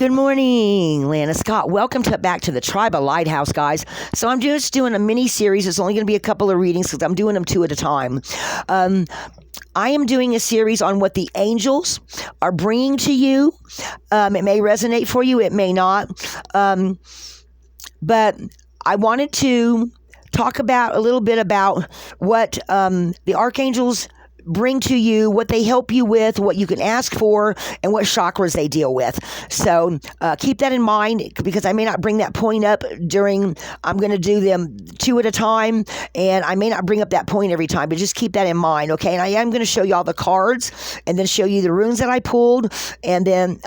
Good morning, Lana Scott. Welcome back to the Tribe of Lighthouse, guys. So I'm just doing a mini series. It's only going to be a couple of readings because I'm doing them two at a time. I am doing a series on what the angels are bringing to you. It may resonate for you. It may not. But I wanted to talk about a little bit about what the archangels bring to you, what they help you with, what you can ask for, and what chakras they deal with. So keep that in mind, because I may not bring that point up I'm going to do them two at a time, and I may not bring up that point every time, but just keep that in mind, okay? And I am going to show you all the cards, and then show you the runes that I pulled, and then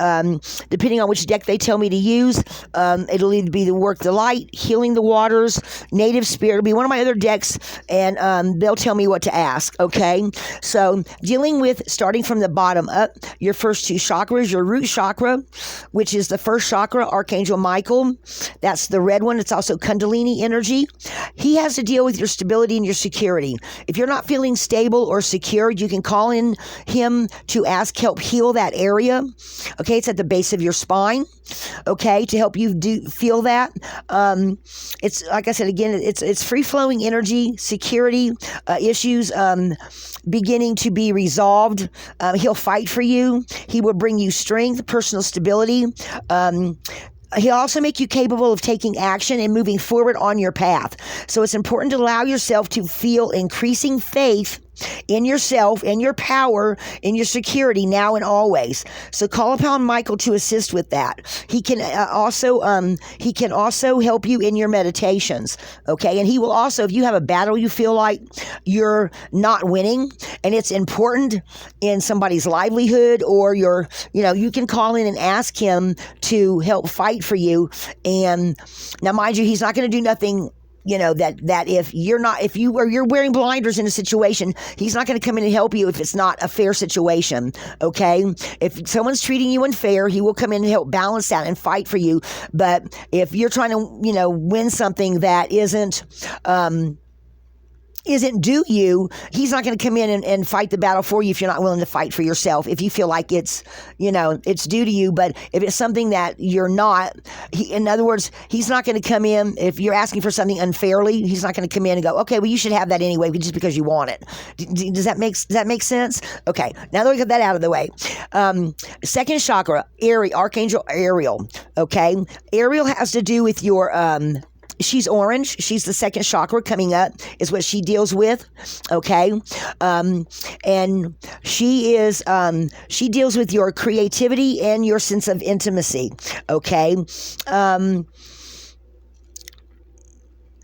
depending on which deck they tell me to use, it'll either be the Work the Light, Healing the Waters, Native Spirit. It'll be one of my other decks, and they'll tell me what to ask, okay? So dealing with, starting from the bottom up, your first two chakras, your root chakra, which is the first chakra, Archangel Michael. That's the red one. It's also Kundalini energy. He has to deal with your stability and your security. If you're not feeling stable or secure, you can call in him to ask help heal that area. Okay, it's at the base of your spine. Okay, to help you feel that. It's like I said again, it's free flowing energy, security issues beginning to be resolved. He'll fight for you. He will bring you strength, personal stability. He'll also make you capable of taking action and moving forward on your path. So it's important to allow yourself to feel increasing faith in yourself and your power and your security now and always. So call upon Michael to assist with that. He can also help you in your meditations. Okay. And he will also, if you have a battle you feel like you're not winning and it's important in somebody's livelihood, or you can call in and ask him to help fight for you. And now, mind you, he's not going to do nothing that if you're wearing blinders in a situation, he's not going to come in and help you if it's not a fair situation. Okay. If someone's treating you unfair, he will come in and help balance that and fight for you. But if you're trying to, win something that isn't due you, he's not going to come in and fight the battle for you if you're not willing to fight for yourself, if you feel like it's due to you. But if it's something that you're not, in other words, he's not going to come in, if you're asking for something unfairly, he's not going to come in and go, okay, well, you should have that anyway, just because you want it. Does that make sense? Okay, now that we got that out of the way. Second chakra, Archangel Ariel, okay? Ariel has to do with your, she's orange. She's the second chakra coming up is what she deals with. Okay. And she deals with your creativity and your sense of intimacy. Okay.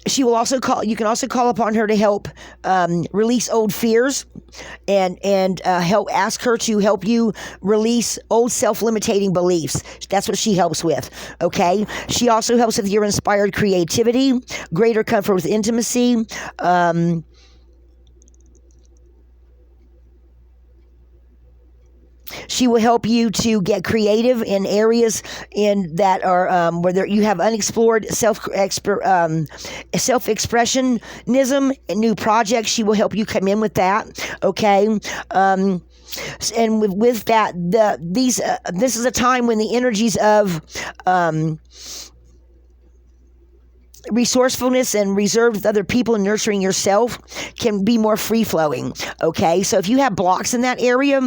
You can also call upon her to help release old fears and ask her to help you release old self-limiting beliefs. That's what she helps with. Okay. She also helps with your inspired creativity, greater comfort with intimacy. She will help you to get creative in areas that are where you have unexplored self-expressionism and new projects. She will help you come in with that. Okay. And with that, this is a time when the energies of resourcefulness and reserved with other people and nurturing yourself can be more free-flowing. Okay, so if you have blocks in that area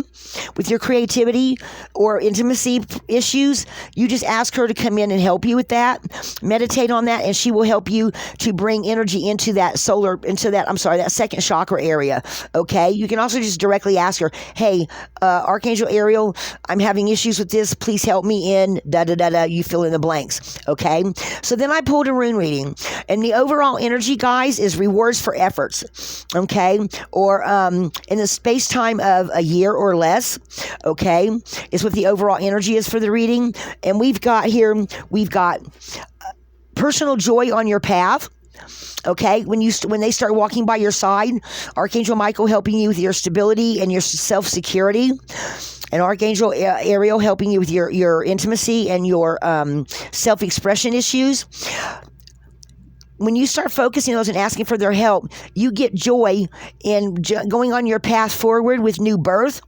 with your creativity or intimacy issues, you just ask her to come in and help you with that. Meditate on that, and she will help you to bring energy into that that second chakra area. Okay, you can also just directly ask her, hey, Archangel Ariel, I'm having issues with this, please help me in da-da-da-da, you fill in the blanks. Okay, so then I pulled a rune reading. And the overall energy, guys, is rewards for efforts, okay? Or in the space-time of a year or less, okay, is what the overall energy is for the reading. And we've got personal joy on your path. Okay, when they start walking by your side, Archangel Michael helping you with your stability and your self-security, and Archangel Ariel helping you with your intimacy and your self-expression issues. when you start focusing on those and asking for their help, you get joy in going on your path forward with new birth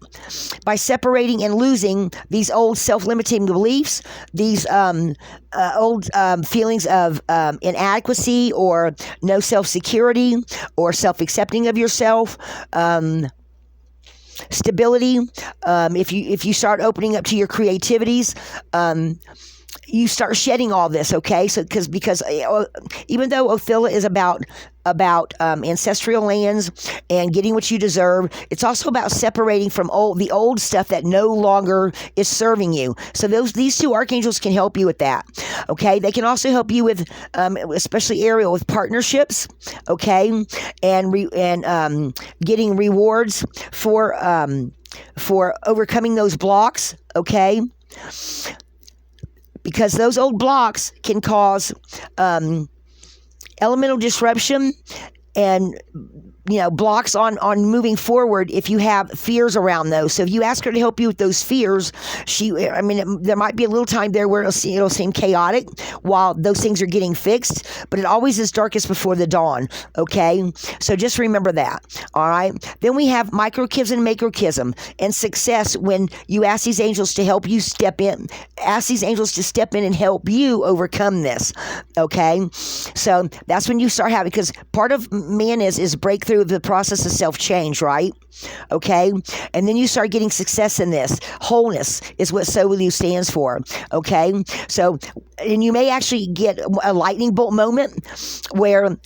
by separating and losing these old self-limiting beliefs, these old feelings of inadequacy or no self-security or self-accepting of yourself. Stability. If you start opening up to your creativities, you start shedding all this, okay? So because even though Othila is about ancestral lands and getting what you deserve, it's also about separating from the old stuff that no longer is serving you. So these two archangels can help you with that, okay? They can also help you with, especially Ariel, with partnerships, okay, and getting rewards for overcoming those blocks, okay? Because those old blocks can cause elemental disruption and blocks on moving forward if you have fears around those. So if you ask her to help you with those fears, there might be a little time there where it'll seem chaotic while those things are getting fixed, but it always is darkest before the dawn, okay? So just remember that, all right? Then we have microchism and macrochism and success when you ask these angels to help you ask these angels to step in and help you overcome this, okay? So that's when you start having, because part of man is breakthrough of the process of self-change, right? Okay? And then you start getting success in this. Wholeness is what So Will You stands for, okay? So, and you may actually get a lightning bolt moment where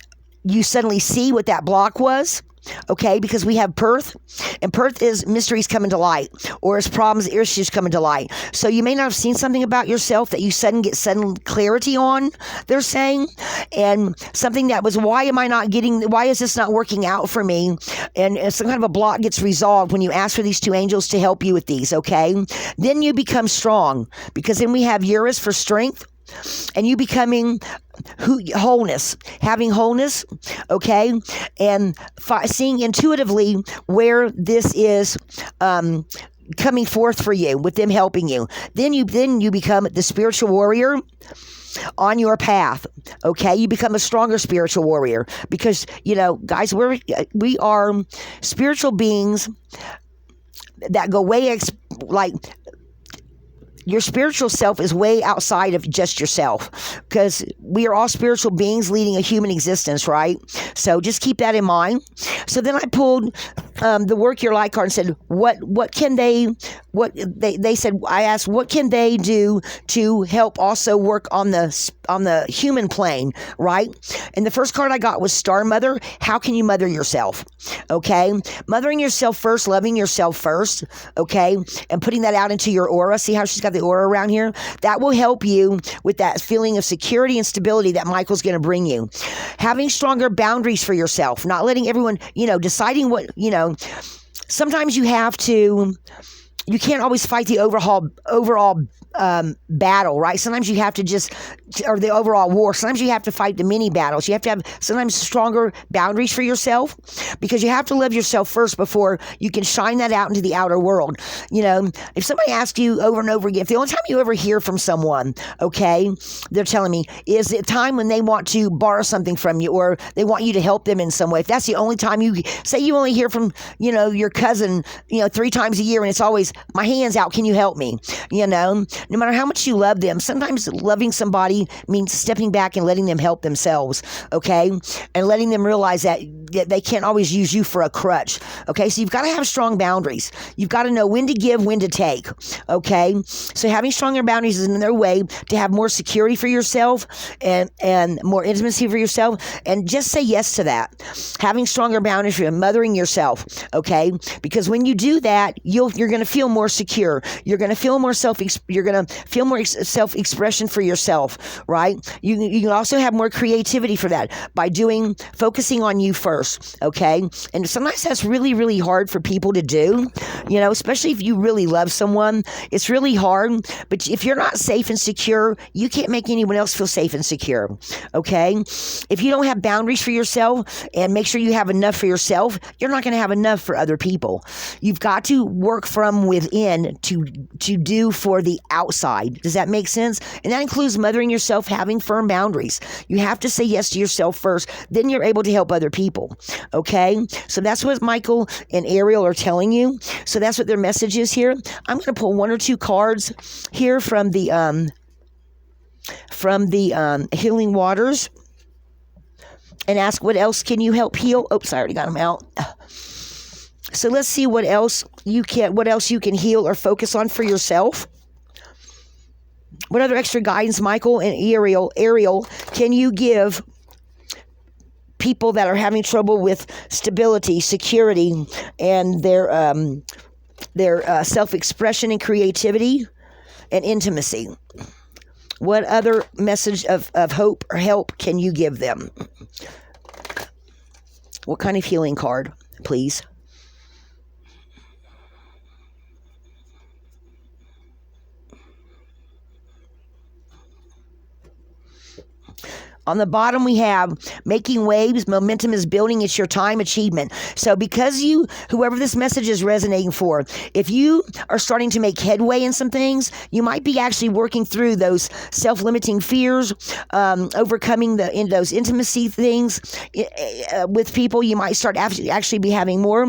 you suddenly see what that block was, okay? Because we have Perth, and Perth is mysteries coming to light, or it's problems, issues coming to light. So you may not have seen something about yourself that you get sudden clarity on, they're saying, and something that was, why is this not working out for me? And some kind of a block gets resolved when you ask for these two angels to help you with these, okay? Then you become strong, because then we have Uranus for strength, and you becoming wholeness, having wholeness, okay, and seeing intuitively where this is coming forth for you, with them helping you. Then you become the spiritual warrior on your path, okay? You become a stronger spiritual warrior because, guys, we are spiritual beings that go way your spiritual self is way outside of just yourself, because we are all spiritual beings leading a human existence, right? So just keep that in mind. So then I pulled the Work Your Light card and said, I asked, what can they do to help also work on the human plane, right? And the first card I got was Star Mother. How can you mother yourself? Okay? Mothering yourself first, loving yourself first, okay? And putting that out into your aura. See how she's got the aura around here? That will help you with that feeling of security and stability that Michael's going to bring you. Having stronger boundaries for yourself, not letting everyone, deciding what, sometimes you can't always fight the overall battle, right? Sometimes you have to or the overall war. Sometimes you have to fight the mini battles. You have to have sometimes stronger boundaries for yourself, because you have to love yourself first before you can shine that out into the outer world. If somebody asks you over and over again, if the only time you ever hear from someone, okay, they're telling me, is it time when they want to borrow something from you, or they want you to help them in some way, if that's the only time you only hear from, your cousin, 3 times a year, and it's always, my hand's out, can you help me? No matter how much you love them, sometimes loving somebody means stepping back and letting them help themselves, okay? And letting them realize that they can't always use you for a crutch, okay? So you've got to have strong boundaries. You've got to know when to give, when to take, okay? So having stronger boundaries is another way to have more security for yourself and more intimacy for yourself, and just say yes to that. Having stronger boundaries for mothering yourself, okay? Because when you do that, you're going to feel more secure. You're going to feel more self-expression for yourself, right? You can also have more creativity for that by focusing on you first, okay? And sometimes that's really, really hard for people to do, especially if you really love someone. It's really hard, but if you're not safe and secure, you can't make anyone else feel safe and secure, okay? If you don't have boundaries for yourself and make sure you have enough for yourself, you're not going to have enough for other people. You've got to work from within to do for the outside. Does that make sense? And that includes mothering yourself, having firm boundaries. You have to say yes to yourself first, then you're able to help other people. Okay? So that's what Michael and Ariel are telling you. So that's what their message is here. I'm going to pull 1 or 2 cards here from the healing waters and ask, what else can you help heal? Oops, I already got them out. So let's see what else you can heal or focus on for yourself. What other extra guidance, Michael and Ariel, can you give people that are having trouble with stability, security, and their self-expression and creativity and intimacy? What other message of hope or help can you give them? What kind of healing card, please? On the bottom, we have making waves, momentum is building, it's your time, achievement. So because whoever this message is resonating for, if you are starting to make headway in some things, you might be actually working through those self-limiting fears, overcoming those intimacy things with people. You might start actually be having more.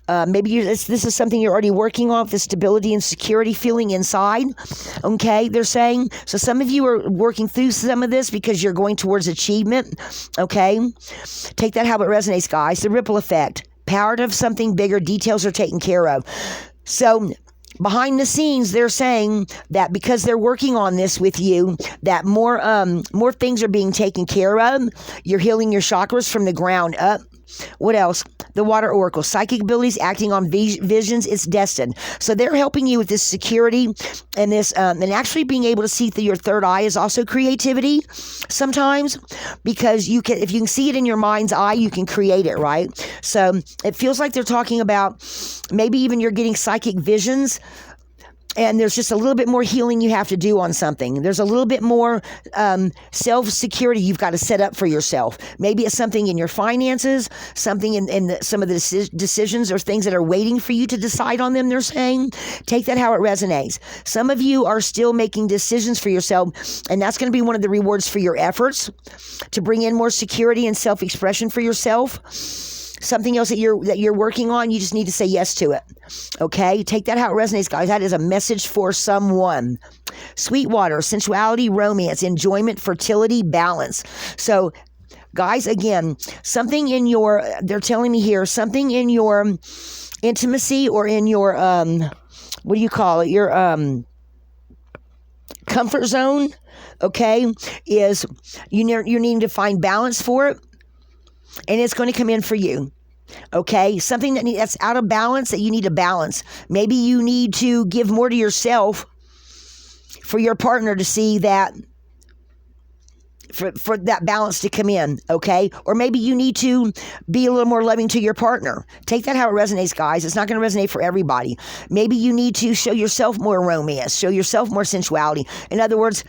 Maybe this is something you're already working on, the stability and security feeling inside. Okay, they're saying. So some of you are working through some of this because you're going towards achievement. Okay, take that how it resonates, guys. The ripple effect, power of something bigger, details are taken care of. So behind the scenes, they're saying that because they're working on this with you, that more things are being taken care of. You're healing your chakras from the ground up. What else? The water oracle, psychic abilities, acting on visions, it's destined. So they're helping you with this security and this, and actually being able to see through your third eye is also creativity sometimes, because if you can see it in your mind's eye, you can create it, right? So it feels like they're talking about maybe even you're getting psychic visions, and there's just a little bit more healing you have to do on something. There's a little bit more self-security you've got to set up for yourself. Maybe it's something in your finances, something in some of the decisions or things that are waiting for you to decide on them, they're saying. Take that how it resonates. Some of you are still making decisions for yourself, and that's going to be one of the rewards for your efforts to bring in more security and self-expression for yourself. Something else that you're working on, you just need to say yes to it. Okay? Take that how it resonates, guys. That is a message for someone. Sweetwater, sensuality, romance, enjoyment, fertility, balance. So, guys, again, they're telling me here, something in your intimacy or in your, what do you call it? Your comfort zone, okay, is you're needing to find balance for it. And it's going to come in for you, okay? Something that's out of balance that you need to balance. Maybe you need to give more to yourself for your partner to see that, for that balance to come in, okay? Or maybe you need to be a little more loving to your partner. Take that how it resonates, guys. It's not going to resonate for everybody. Maybe you need to show yourself more romance, show yourself more sensuality. In other words,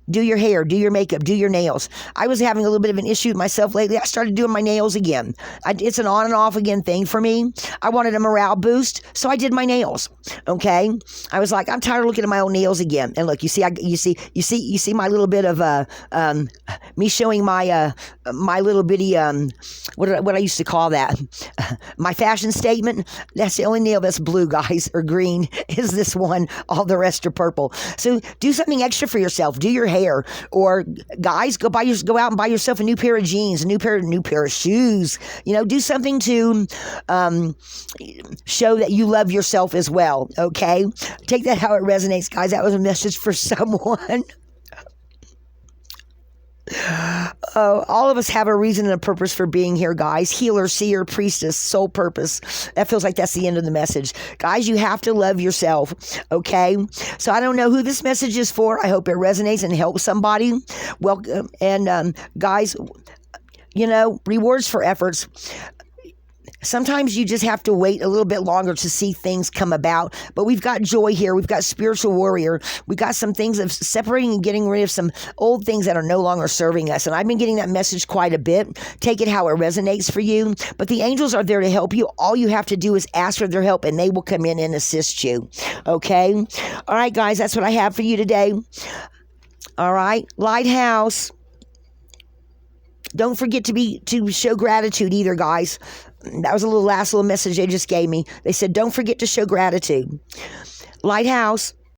do your hair, do your makeup, do your nails. I was having a little bit of an issue with myself lately. I started doing my nails again. It's an on and off again thing for me. I wanted a morale boost, so I did my nails. Okay, I was like, I'm tired of looking at my own nails again. And look, you see my little bit of me showing my little bitty what I used to call that, my fashion statement. That's the only nail that's blue, guys, or green is this one. All the rest are purple. So do something extra for yourself. Do your hair, or guys, go out and buy yourself a new pair of jeans, a new pair of shoes. Do something to show that you love yourself as well. Okay, take that how it resonates, guys. That was a message for someone. All of us have a reason and a purpose for being here, guys. Healer, seer, priestess, soul purpose. That feels like that's the end of the message. Guys, you have to love yourself, okay? So I don't know who this message is for. I hope it resonates and helps somebody. Welcome. And guys, rewards for efforts. Sometimes you just have to wait a little bit longer to see things come about. But we've got joy here. We've got spiritual warrior. We've got some things of separating and getting rid of some old things that are no longer serving us. And I've been getting that message quite a bit. Take it how it resonates for you. But the angels are there to help you. All you have to do is ask for their help, and they will come in and assist you. Okay? All right, guys, that's what I have for you today. All right, Lighthouse. Don't forget to show gratitude either, guys. That was a last little message they just gave me. They said, don't forget to show gratitude. Lighthouse,